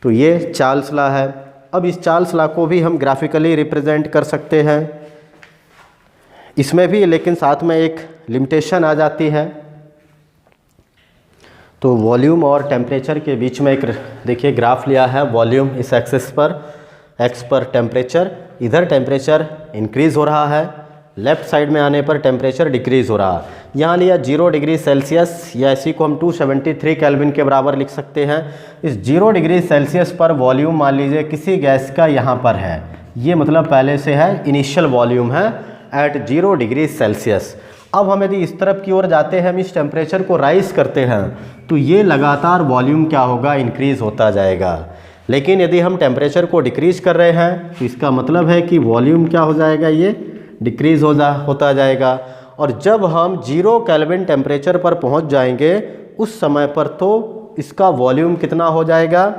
तो ये चार्ल्स लॉ है। अब इस चार्ल्स लॉ को भी हम ग्राफिकली रिप्रेजेंट कर सकते हैं। इसमें भी लेकिन साथ में एक लिमिटेशन आ जाती है। तो वॉल्यूम और टेम्परेचर के बीच में एक देखिए ग्राफ लिया है। वॉल्यूम इस एक्सिस पर, एक्स पर टेम्परेचर, इधर टेम्परेचर इंक्रीज़ हो रहा है, लेफ़्ट साइड में आने पर टेम्परेचर डिक्रीज़ हो रहा है। यहाँ लिया 0 डिग्री सेल्सियस, या इसी को हम 273 केल्विन के बराबर लिख सकते हैं। इस 0 डिग्री सेल्सियस पर वॉल्यूम मान लीजिए किसी गैस का यहाँ पर है, ये मतलब पहले से है, इनिशियल वॉल्यूम है एट 0 डिग्री सेल्सियस। अब हम यदि इस तरफ की ओर जाते हैं, हम इस टेम्परेचर को राइज करते हैं, तो ये लगातार वॉल्यूम क्या होगा, इंक्रीज़ होता जाएगा। लेकिन यदि हम टेम्परेचर को डिक्रीज कर रहे हैं तो इसका मतलब है कि वॉल्यूम क्या हो जाएगा, ये डिक्रीज़ होता जाएगा। और जब हम 0 केल्विन टेम्परेचर पर पहुंच जाएंगे उस समय पर तो इसका वॉल्यूम कितना हो जाएगा।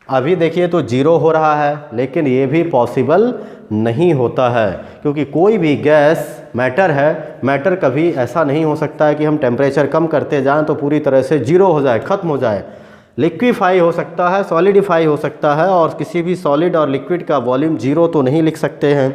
अभी देखिए तो 0 हो रहा है, लेकिन ये भी पॉसिबल नहीं होता है, क्योंकि कोई भी गैस मैटर है, मैटर कभी ऐसा नहीं हो सकता है कि हम टेम्परेचर कम करते जाएं तो पूरी तरह से 0 हो जाए, ख़त्म हो जाए। लिक्विफाई हो सकता है, सॉलिडिफाई हो सकता है, और किसी भी सॉलिड और लिक्विड का वॉल्यूम 0 तो नहीं लिख सकते हैं।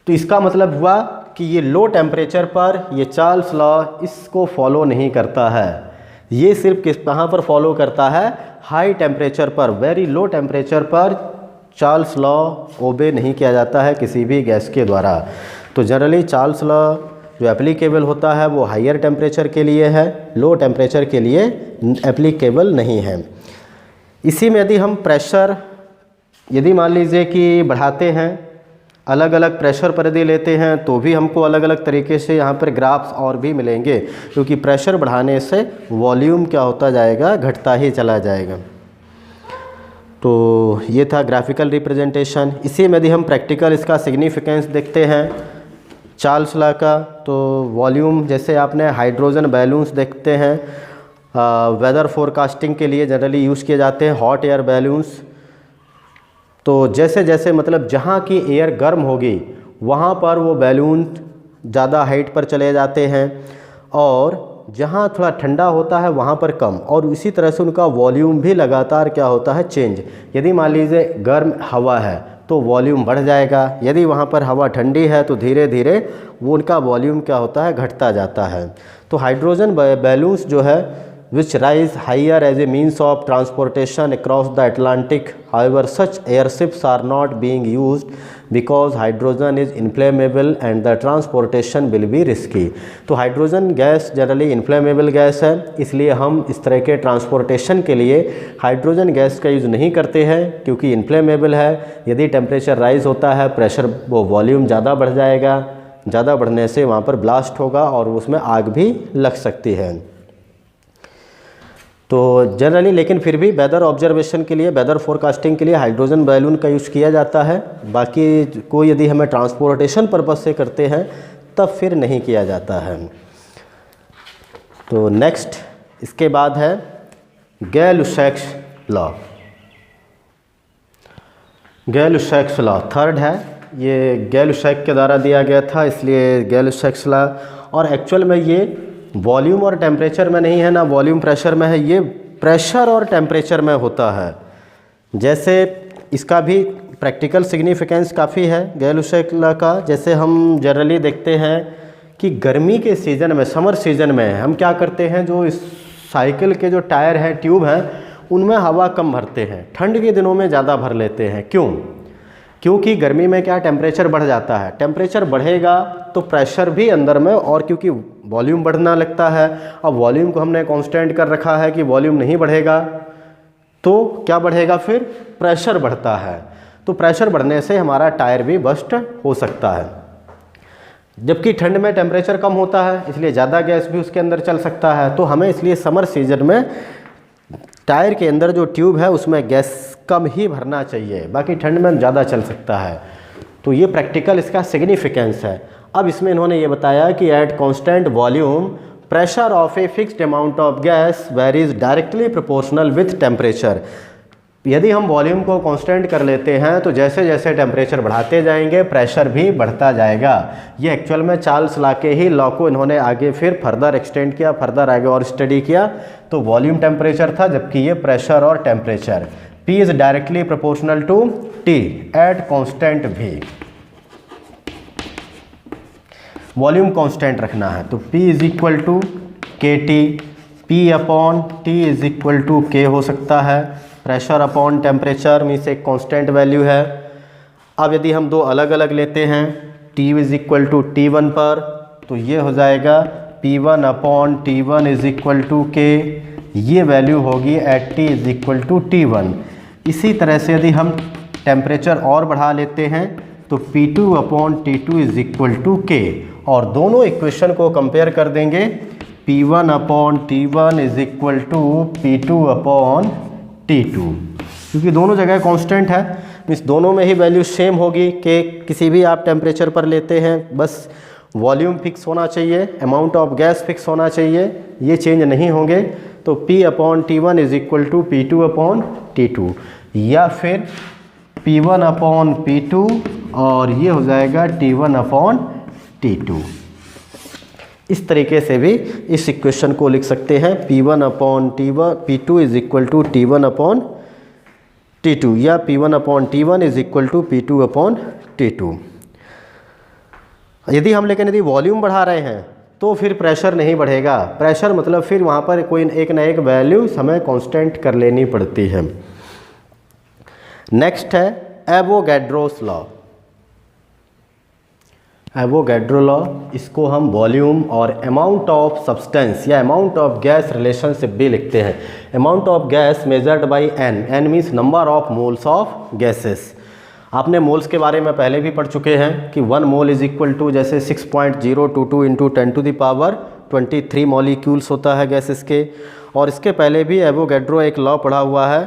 तो इसका मतलब हुआ कि ये लो टेम्परेचर पर ये चार्ल्स लॉ इसको फॉलो नहीं करता है। ये सिर्फ कहाँ पर फॉलो करता है, हाई टेम्परेचर पर, वेरी लो टेम्परेचर पर चार्ल्स लॉ ओबे नहीं किया जाता है किसी भी गैस के द्वारा। तो जनरली चार्ल्स लॉ जो एप्लीकेबल होता है वो हायर टेम्परेचर के लिए है, लो टेम्परेचर के लिए एप्लीकेबल नहीं है। इसी में यदि हम प्रेशर यदि मान लीजिए कि बढ़ाते हैं, अलग अलग प्रेशर पर यदि लेते हैं तो भी हमको अलग अलग तरीके से यहाँ पर ग्राफ्स और भी मिलेंगे, क्योंकि प्रेशर बढ़ाने से वॉल्यूम क्या होता जाएगा, घटता ही चला जाएगा। तो ये था ग्राफिकल रिप्रेजेंटेशन। इसी में यदि हम प्रैक्टिकल इसका सिग्निफिकेंस देखते हैं चार्ल्स लॉ का, तो वॉल्यूम जैसे आपने हाइड्रोजन बैलून्स देखते हैं, वेदर फोरकास्टिंग के लिए जनरली यूज़ किए जाते हैं हॉट एयर बैलून्स। तो जैसे जैसे मतलब जहाँ की एयर गर्म होगी वहाँ पर वो बैलून ज़्यादा हाइट पर चले जाते हैं, और जहाँ थोड़ा ठंडा होता है वहाँ पर कम, और इसी तरह से उनका वॉल्यूम भी लगातार क्या होता है, चेंज। यदि मान लीजिए गर्म हवा है तो वॉल्यूम बढ़ जाएगा, यदि वहाँ पर हवा ठंडी है तो धीरे धीरे वो उनका वॉल्यूम क्या होता है, घटता जाता है। तो हाइड्रोजन बैलून्स जो है which rise higher as a means of transportation across the Atlantic. However, such airships are not being used because hydrogen is inflammable and the transportation will be risky. तो hydrogen gas generally inflammable gas है, इसलिए हम इस तरह के transportation के लिए hydrogen gas का यूज़ नहीं करते हैं, क्योंकि इन्फ्लेमेबल है। यदि टेम्परेचर राइज होता है, प्रेशर वो वॉल्यूम ज़्यादा बढ़ जाएगा, ज़्यादा बढ़ने से वहाँ पर ब्लास्ट होगा और उसमें आग भी लग सकती है। तो जनरली लेकिन फिर भी वेदर ऑब्जर्वेशन के लिए, वेदर फोरकास्टिंग के लिए हाइड्रोजन बैलून का यूज़ किया जाता है। बाकी कोई यदि हमें ट्रांसपोर्टेशन पर्पस से करते हैं तब फिर नहीं किया जाता है। तो नेक्स्ट इसके बाद है गैल-लुसैक्स लॉ। गैल-लुसाक्स लॉ थर्ड है, ये गैल-लुसाक के द्वारा दिया गया था, इसलिए गैल-लुसाक्स लॉ। और एक्चुअल में ये वॉल्यूम और टेम्परेचर में नहीं है, ना वॉल्यूम प्रेशर में है, ये प्रेशर और टेम्परेचर में होता है। जैसे इसका भी प्रैक्टिकल सिग्निफिकेंस काफ़ी है गैल-लुसाक लॉ का। जैसे हम जनरली देखते हैं कि गर्मी के सीज़न में, समर सीज़न में हम क्या करते हैं, जो इस साइकिल के जो टायर हैं, ट्यूब हैं, उनमें हवा कम भरते हैं, ठंड के दिनों में ज़्यादा भर लेते हैं। क्यों? क्योंकि गर्मी में क्या टेम्परेचर बढ़ जाता है, टेम्परेचर बढ़ेगा तो प्रेशर भी अंदर में, और क्योंकि वॉल्यूम बढ़ना लगता है, अब वॉल्यूम को हमने कांस्टेंट कर रखा है कि वॉल्यूम नहीं बढ़ेगा, तो क्या बढ़ेगा, फिर प्रेशर बढ़ता है। तो प्रेशर बढ़ने से हमारा टायर भी बस्ट हो सकता है। जबकि ठंड में टेम्परेचर कम होता है, इसलिए ज़्यादा गैस भी उसके अंदर चल सकता है। तो हमें इसलिए समर सीजन में टायर के अंदर जो ट्यूब है उसमें गैस कम ही भरना चाहिए, बाकी ठंड में ज़्यादा चल सकता है। तो ये प्रैक्टिकल इसका सिग्निफिकेंस है। अब इसमें इन्होंने ये बताया कि at constant volume pressure of a fixed amount of gas varies directly proportional with temperature. यदि हम वॉल्यूम को कांस्टेंट कर लेते हैं तो जैसे जैसे टेम्परेचर बढ़ाते जाएंगे प्रेशर भी बढ़ता जाएगा। ये एक्चुअल में चार्ल्स लॉ के ही लॉ को इन्होंने आगे फिर फर्दर एक्सटेंड किया, फर्दर आगे और स्टडी किया। तो वॉल्यूम टेम्परेचर था, जबकि ये प्रेशर और temperature. P is directly proportional to T at constant V। Volume constant रखना है तो P is equal to KT, P upon T is equal to K हो सकता है। प्रेशर अपॉन टेम्परेचर मीन्स एक कांस्टेंट वैल्यू है। अब यदि हम दो अलग अलग लेते हैं, T is equal to T1 पर, तो ये हो जाएगा P1 upon T1 is equal to K। ये वैल्यू होगी at T is equal to T1। इसी तरह से यदि हम टेम्परेचर और बढ़ा लेते हैं तो P2 upon T2 is equal to K, और दोनों इक्वेशन को कंपेयर कर देंगे। P1 upon T1 is equal to P2 upon T2, क्योंकि दोनों जगह कांस्टेंट है, मीन्स दोनों में ही वैल्यू सेम होगी। कि किसी भी आप टेम्परेचर पर लेते हैं, बस वॉल्यूम फिक्स होना चाहिए, अमाउंट ऑफ गैस फिक्स होना चाहिए, ये चेंज नहीं होंगे। तो P upon T1 is equal to P2 upon T2, या फिर P1 अपॉन P2 और ये हो जाएगा T1 अपॉन T2। इस तरीके से भी इस इक्वेशन को लिख सकते हैं। P1 upon T1, P2 is equal to T1 upon T2, या P1 upon T1 is equal to P2 upon T2। यदि हम लेकिन यदि वॉल्यूम बढ़ा रहे हैं तो फिर प्रेशर नहीं बढ़ेगा। प्रेशर मतलब फिर वहाँ पर कोई एक ना एक वैल्यू हमें कांस्टेंट कर लेनी पड़ती है। नेक्स्ट है एवोगैड्रोस लॉ। एवोगैड्रो लॉ, इसको हम वॉल्यूम और अमाउंट ऑफ सब्सटेंस या अमाउंट ऑफ गैस रिलेशनशिप भी लिखते हैं। Amount of gas measured by N, N means number of moles of gases. आपने मोल्स के बारे में पहले भी पढ़ चुके हैं कि 1 मोल इज इक्वल टू जैसे 6.022 into 10 to the power 23 molecules होता है गैसेस के। और इसके पहले भी एवोगैड्रो एक लॉ पढ़ा हुआ है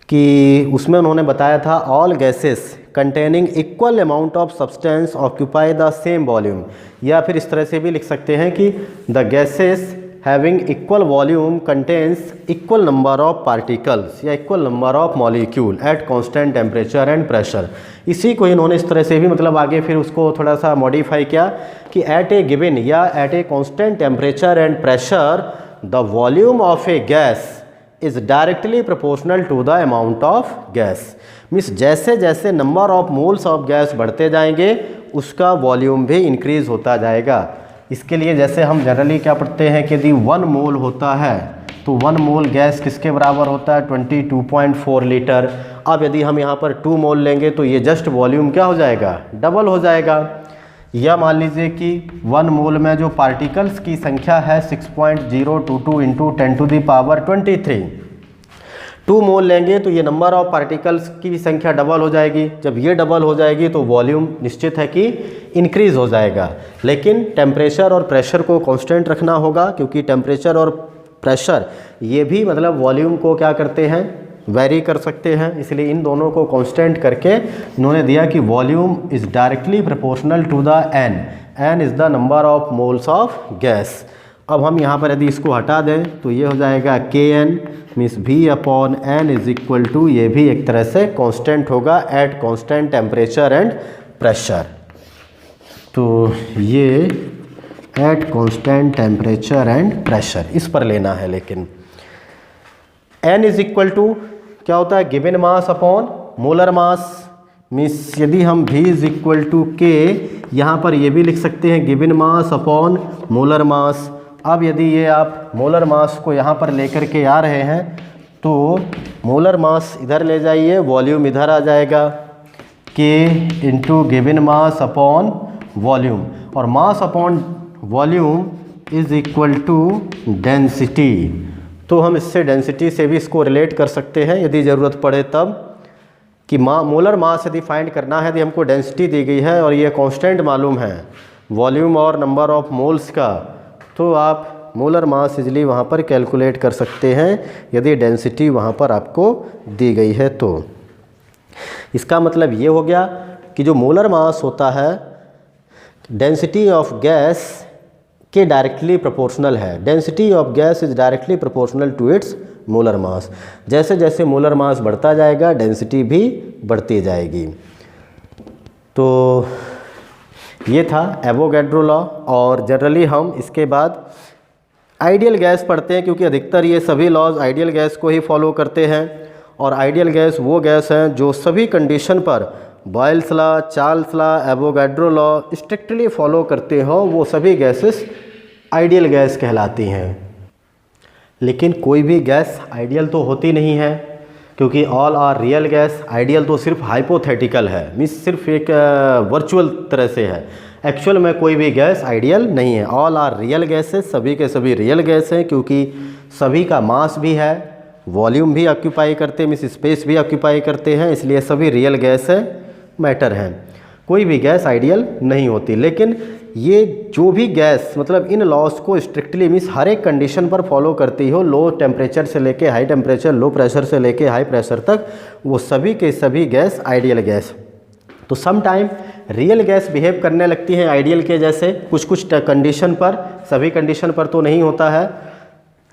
कि उसमें उन्होंने बताया था all gases containing equal amount of substance occupy the same volume, या फिर इस तरह से भी लिख सकते हैं कि the gases having equal volume contains equal number of particles या equal number of molecule at constant temperature and pressure. इसी को इन्होंने इस तरह से भी मतलब आगे फिर उसको थोड़ा सा मॉडिफाई किया कि एट ए गिवन या at a constant temperature and pressure the volume of a gas is directly proportional to the amount of gas. Means जैसे जैसे number of moles of gas बढ़ते जाएंगे उसका वॉल्यूम भी इंक्रीज होता जाएगा। इसके लिए जैसे हम जनरली क्या पढ़ते हैं कि यदि 1 मोल होता है तो 1 मोल गैस किसके बराबर होता है, 22.4 लीटर। अब यदि हम यहाँ पर 2 मोल लेंगे तो ये जस्ट वॉल्यूम क्या हो जाएगा, डबल हो जाएगा। या मान लीजिए कि 1 मोल में जो पार्टिकल्स की संख्या है 6.022 इंटू 10 टू द पावर 23, 2 मोल लेंगे तो ये नंबर ऑफ पार्टिकल्स की भी संख्या डबल हो जाएगी। जब ये डबल हो जाएगी तो वॉल्यूम निश्चित है कि इंक्रीज हो जाएगा। लेकिन टेम्परेचर और प्रेशर को कांस्टेंट रखना होगा, क्योंकि टेम्परेचर और प्रेशर ये भी मतलब वॉल्यूम को क्या करते हैं, वेरी कर सकते हैं। इसलिए इन दोनों को कांस्टेंट करके इन्होंने दिया कि volume is directly proportional to the N, N is the number of moles of gas. अब हम यहाँ पर यदि इसको हटा दें तो ये हो जाएगा Kn means V/N is equal to, ये भी एक तरह से कांस्टेंट होगा at constant temperature and pressure. तो ये at constant temperature and pressure इस पर लेना है। लेकिन N इज इक्वल टू क्या होता है, given mass upon molar mass. Means यदि हम V is equal to K, यहाँ पर ये भी लिख सकते हैं given mass upon molar mass. अब यदि ये आप मोलर मास को यहाँ पर लेकर के आ रहे हैं तो मोलर मास इधर ले जाइए, वॉल्यूम इधर आ जाएगा, K into given mass upon volume, और mass upon volume is equal to density. तो हम इससे डेंसिटी से भी इसको रिलेट कर सकते हैं यदि ज़रूरत पड़े तब, कि मोलर मास यदि फाइंड करना है, यदि हमको डेंसिटी दी गई है और ये कांस्टेंट मालूम है वॉल्यूम और नंबर ऑफ मोल्स का, तो आप मोलर मास इजली वहाँ पर कैलकुलेट कर सकते हैं यदि डेंसिटी वहाँ पर आपको दी गई है। तो इसका मतलब ये हो गया कि जो मोलर मास होता है डेंसिटी ऑफ गैस के डायरेक्टली प्रोपोर्शनल है। Density of gas is directly proportional to its molar mass. जैसे जैसे मोलर मास बढ़ता जाएगा डेंसिटी भी बढ़ती जाएगी। तो ये था एवोगैड्रो लॉ। और जनरली हम इसके बाद आइडियल गैस पढ़ते हैं, क्योंकि अधिकतर ये सभी लॉज आइडियल गैस को ही फॉलो करते हैं। और आइडियल गैस वो गैस हैं जो सभी कंडीशन पर Boyle's law, Charles law, Avogadro law strictly follow करते हो, वो सभी गैसेस आइडियल गैस कहलाती हैं। लेकिन कोई भी गैस आइडियल तो होती नहीं है, क्योंकि all are real gas. Ideal तो सिर्फ हाइपोथेटिकल है, मीन्स सिर्फ एक वर्चुअल तरह से है। एक्चुअल में कोई भी गैस आइडियल नहीं है। ऑल आर रियल गैसेस, सभी के सभी रियल गैस हैं, क्योंकि सभी का मास भी है, वॉल्यूम भी ऑक्यूपाई करते हैं, मीन्स स्पेस भी ऑक्यूपाई करते हैं, इसलिए सभी रियल गैस है, मैटर हैं। कोई भी गैस आइडियल नहीं होती। लेकिन ये जो भी गैस मतलब इन लॉस को स्ट्रिक्टली मीन्स हर एक कंडीशन पर फॉलो करती हो, लो टेम्परेचर से लेके हाई टेम्परेचर, लो प्रेशर से लेके हाई प्रेशर तक, वो सभी के सभी गैस आइडियल गैस। तो some time real gas behave करने लगती है आइडियल के जैसे कुछ कुछ कंडीशन पर, सभी कंडीशन पर तो नहीं होता है।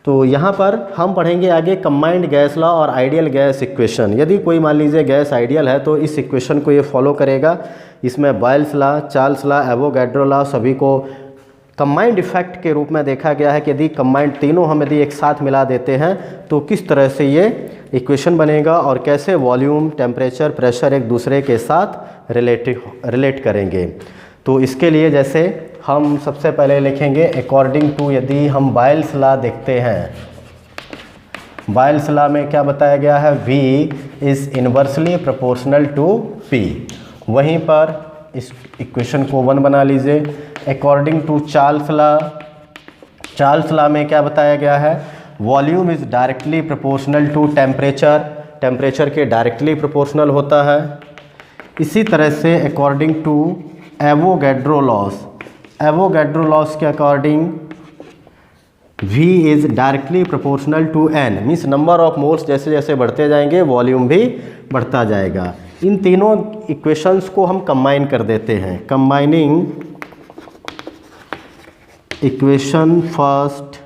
तो यहाँ पर हम पढ़ेंगे आगे कंबाइंड गैस लॉ और आइडियल गैस इक्वेशन। यदि कोई मान लीजिए गैस आइडियल है तो इस इक्वेशन को ये फॉलो करेगा। इसमें Boyle's law, Charles law, Avogadro law सभी को कंबाइंड इफेक्ट के रूप में देखा गया है कि यदि कंबाइंड तीनों हम यदि एक साथ मिला देते हैं तो किस तरह से ये इक्वेशन बनेगा और कैसे वॉल्यूम, टेम्परेचर, प्रेशर एक दूसरे के साथ रिलेट करेंगे। तो इसके लिए जैसे हम सबसे पहले लिखेंगे अकॉर्डिंग टू, यदि हम बॉयल्स लॉ देखते हैं, बॉयल्स लॉ में क्या बताया गया है, V is inversely proportional to P। वहीं पर इस इक्वेशन को 1 बना लीजिए। According to Charles law, Charles law में क्या बताया गया है, volume is directly proportional to temperature, temperature के डायरेक्टली प्रोपोर्शनल होता है। इसी तरह से according to Avogadro laws, Avogadro laws के according V is directly proportional to N, means number of moles जैसे जैसे बढ़ते जाएंगे वॉल्यूम भी बढ़ता जाएगा। इन तीनों इक्वेशंस को हम कंबाइन कर देते हैं। Combining equation first,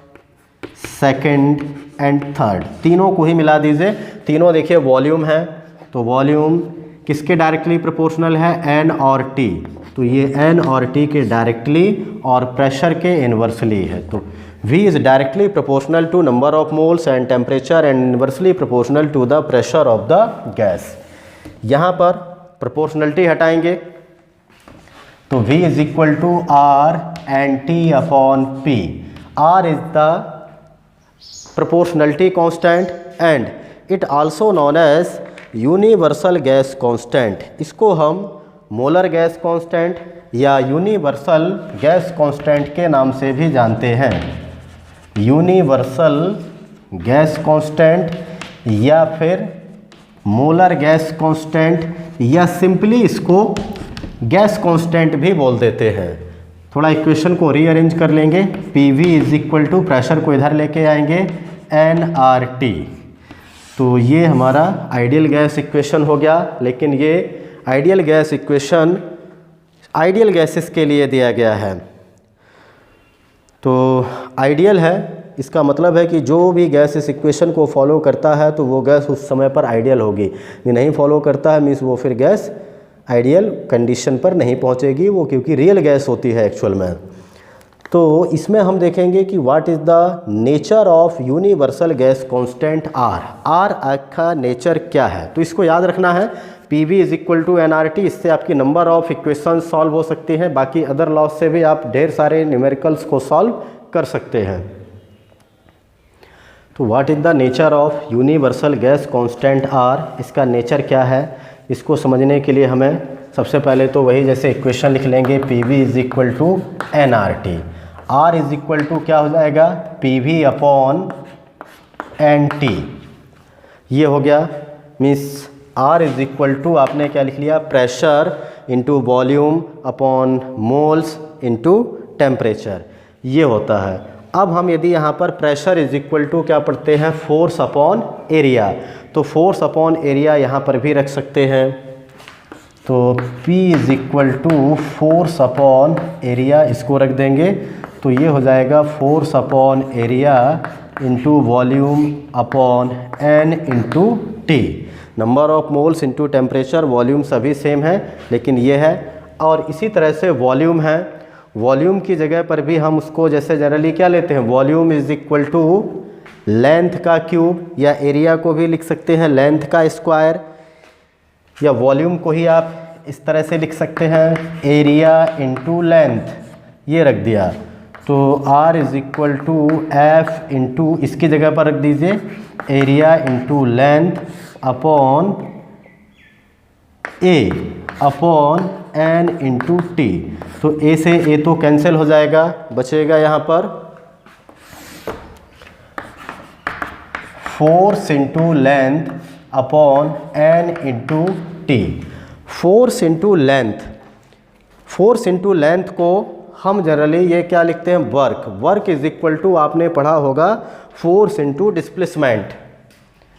second and third, तीनों को ही मिला दीजिए। तीनों देखिए वॉल्यूम है, तो वॉल्यूम किसके डायरेक्टली प्रोपोर्शनल है, N और T, तो ये N और T के डायरेक्टली और प्रेशर के इन्वर्सली है। तो V is directly proportional to number of moles and temperature and inversely proportional to the pressure of the gas. यहाँ पर प्रोपोर्शनलिटी हटाएंगे तो V is equal to R and T upon P। R is the proportionality constant and it also known as universal gas constant. इसको हम molar gas constant या universal gas constant के नाम से भी जानते हैं। यूनिवर्सल गैस कांस्टेंट या फिर मोलर गैस कांस्टेंट या सिंपली इसको गैस कांस्टेंट भी बोल देते हैं। थोड़ा इक्वेशन को रीअरेंज कर लेंगे। PV is equal to, pressure को इधर लेके आएंगे, nRT। तो ये हमारा आइडियल गैस इक्वेशन हो गया। लेकिन ये ideal gas equation ideal gases के लिए दिया गया है। तो आइडियल है, इसका मतलब है कि जो भी गैस इस इक्वेशन को फॉलो करता है तो वो गैस उस समय पर आइडियल होगी, ये नहीं फॉलो करता है मीन्स वो फिर गैस आइडियल कंडीशन पर नहीं पहुंचेगी वो, क्योंकि रियल गैस होती है एक्चुअल में। तो इसमें हम देखेंगे कि what is the nature of universal gas constant R. R का नेचर क्या है, तो इसको याद रखना है, PV is equal to NRT। इससे आपकी नंबर ऑफ इक्वेशन सॉल्व हो सकती हैं, बाकी अदर लॉज से भी आप ढेर सारे न्यूमेरिकल्स को सॉल्व कर सकते हैं। तो what is the nature of universal gas constant R, इसका नेचर क्या है, इसको समझने के लिए हमें सबसे पहले तो वही जैसे इक्वेशन लिख लेंगे, PV is equal to NRT। R is equal to क्या हो जाएगा, PV अपॉन NT। ये हो गया, means R is equal to आपने क्या लिख लिया, pressure into volume upon moles into temperature, ये होता है। अब हम यदि यहाँ पर प्रेशर इज इक्वल टू क्या पढ़ते हैं, फोर्स अपॉन एरिया, तो फोर्स अपॉन एरिया यहाँ पर भी रख सकते हैं। तो P is equal to force upon area, इसको रख देंगे तो ये हो जाएगा force upon area into volume upon N into T। Number of moles into temperature, volume सभी सेम है लेकिन ये है। और इसी तरह से वॉल्यूम है, वॉल्यूम की जगह पर भी हम उसको जैसे जनरली क्या लेते हैं, volume is equal to length का क्यूब, या एरिया को भी लिख सकते हैं लेंथ का स्क्वायर, या वॉल्यूम को ही आप इस तरह से लिख सकते हैं एरिया इंटू लेंथ, ये रख दिया। तो R is equal to F into, इसकी जगह पर रख दीजिए area into length upon A upon N into T। तो A से A तो कैंसिल हो जाएगा, बचेगा यहाँ पर force into length upon N into T। Force into length, force into length को हम जनरली ये क्या लिखते हैं, work. Work is equal to आपने पढ़ा होगा फोर्स इंटू डिस्प्लेसमेंट,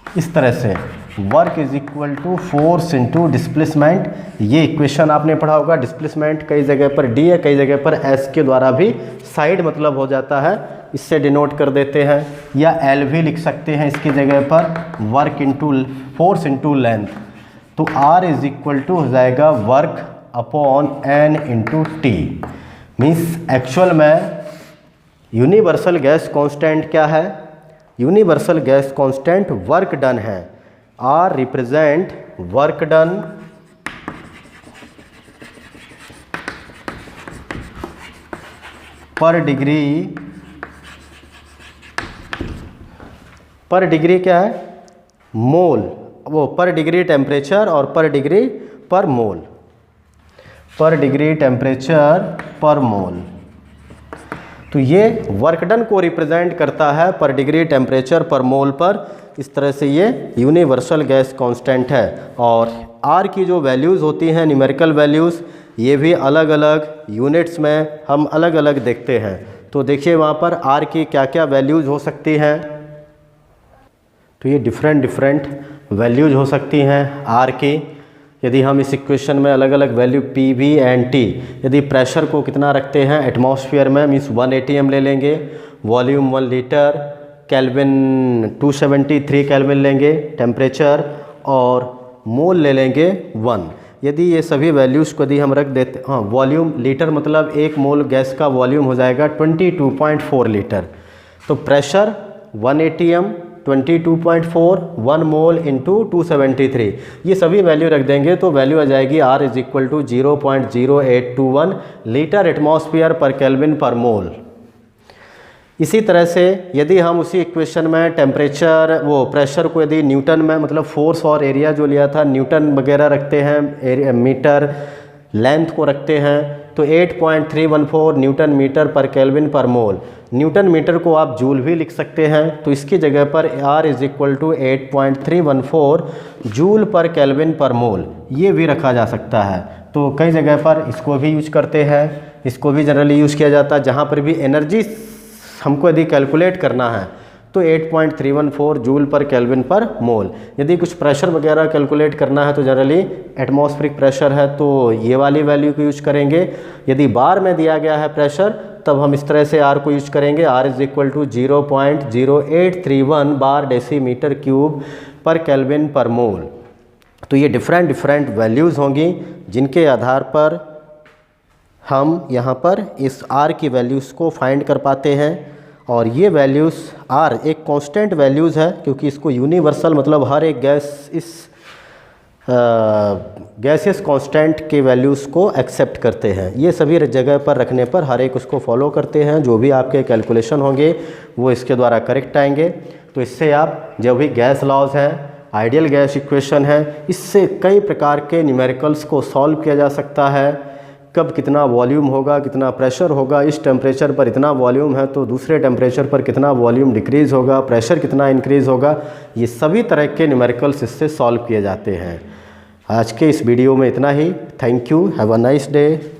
इस तरह से work is equal to force into displacement, ये इक्वेशन आपने पढ़ा होगा। डिस्प्लेसमेंट कई जगह पर D है, कई जगह पर S के द्वारा भी साइड मतलब हो जाता है, इससे डिनोट कर देते हैं, या L भी लिख सकते हैं इसकी जगह पर, work into force into length. तो R इज इक्वल टू हो जाएगा work upon N into T। Means actual में यूनिवर्सल गैस कांस्टेंट क्या है, universal gas constant work done है। R रिप्रेजेंट वर्क डन पर डिग्री, पर डिग्री क्या है, मोल, वो पर डिग्री टेम्परेचर और पर डिग्री पर मोल, पर डिग्री टेम्परेचर पर मोल। तो ये वर्क डन को रिप्रेजेंट करता है पर डिग्री टेम्परेचर पर मोल पर। इस तरह से ये यूनिवर्सल गैस कांस्टेंट है। और R की जो वैल्यूज़ होती हैं, न्यूमेरिकल वैल्यूज़, ये भी अलग अलग यूनिट्स में हम अलग अलग देखते हैं। तो देखिए वहाँ पर R की क्या क्या वैल्यूज़ हो सकती हैं, तो ये डिफरेंट वैल्यूज़ हो सकती हैं R की। यदि हम इस इक्वेशन में अलग अलग वैल्यू PV एंड T, यदि प्रेशर को कितना रखते हैं एटमॉस्फेयर में, मीन्स 1 atm ले लेंगे, वॉल्यूम 1 लीटर, केल्विन 273 केल्विन लेंगे टेम्परेचर, और मोल ले लेंगे 1। यदि ये सभी वैल्यूज़ को यदि हम रख देते, हाँ वॉल्यूम लीटर मतलब 1 मोल गैस का वॉल्यूम हो जाएगा 22.4 लीटर। तो प्रेशर 1 atm 22.4, 1 मोल इंटू 273, ये सभी वैल्यू रख देंगे तो वैल्यू आ जाएगी R is equal to 0.0821 litre atmosphere per kelvin per mole. इसी तरह से यदि हम उसी इक्वेशन में टेम्परेचर, वो प्रेशर को यदि न्यूटन में, मतलब फोर्स और एरिया जो लिया था न्यूटन वगैरह रखते हैं, मीटर, लेंथ को रखते हैं, तो 8.314 न्यूटन मीटर पर केल्विन पर मोल। न्यूटन मीटर को आप जूल भी लिख सकते हैं, तो इसकी जगह पर R is equal to 8.314 joule per kelvin per mole, ये भी रखा जा सकता है। तो कई जगह पर इसको भी यूज करते हैं, इसको भी जनरली यूज़ किया जाता है। जहाँ पर भी एनर्जी हमको यदि कैलकुलेट करना है तो 8.314 जूल पर केल्विन पर मोल। यदि कुछ प्रेशर वगैरह कैलकुलेट करना है तो जनरली एटमॉस्फेरिक प्रेशर है तो ये वाली वैल्यू को यूज करेंगे। यदि बार में दिया गया है प्रेशर तब हम इस तरह से R को यूज करेंगे, R is equal to 0.0831 bar decimetre cube per kelvin per mole. तो ये डिफरेंट वैल्यूज़ होंगी जिनके आधार पर हम यहाँ पर इस R की वैल्यूज़ को फाइंड कर पाते हैं। और ये वैल्यूज़ R एक कांस्टेंट वैल्यूज़ है, क्योंकि इसको यूनिवर्सल मतलब हर एक गैस इस गैसेस कांस्टेंट के वैल्यूज़ को एक्सेप्ट करते हैं। ये सभी जगह पर रखने पर हर एक उसको फॉलो करते हैं। जो भी आपके कैलकुलेशन होंगे वो इसके द्वारा करेक्ट आएंगे। तो इससे आप जो भी गैस लॉज है, आइडियल गैस इक्वेशन है, इससे कई प्रकार के न्यूमेरिकल्स को सॉल्व किया जा सकता है। कब कितना वॉल्यूम होगा, कितना प्रेशर होगा, इस टेम्परेचर पर इतना वॉल्यूम है तो दूसरे टेम्परेचर पर कितना वॉल्यूम डिक्रीज़ होगा, प्रेशर कितना इंक्रीज़ होगा, ये सभी तरह के न्यूमेरिकल्स इससे सॉल्व किए जाते हैं। आज के इस वीडियो में इतना ही। Thank you, have a nice day.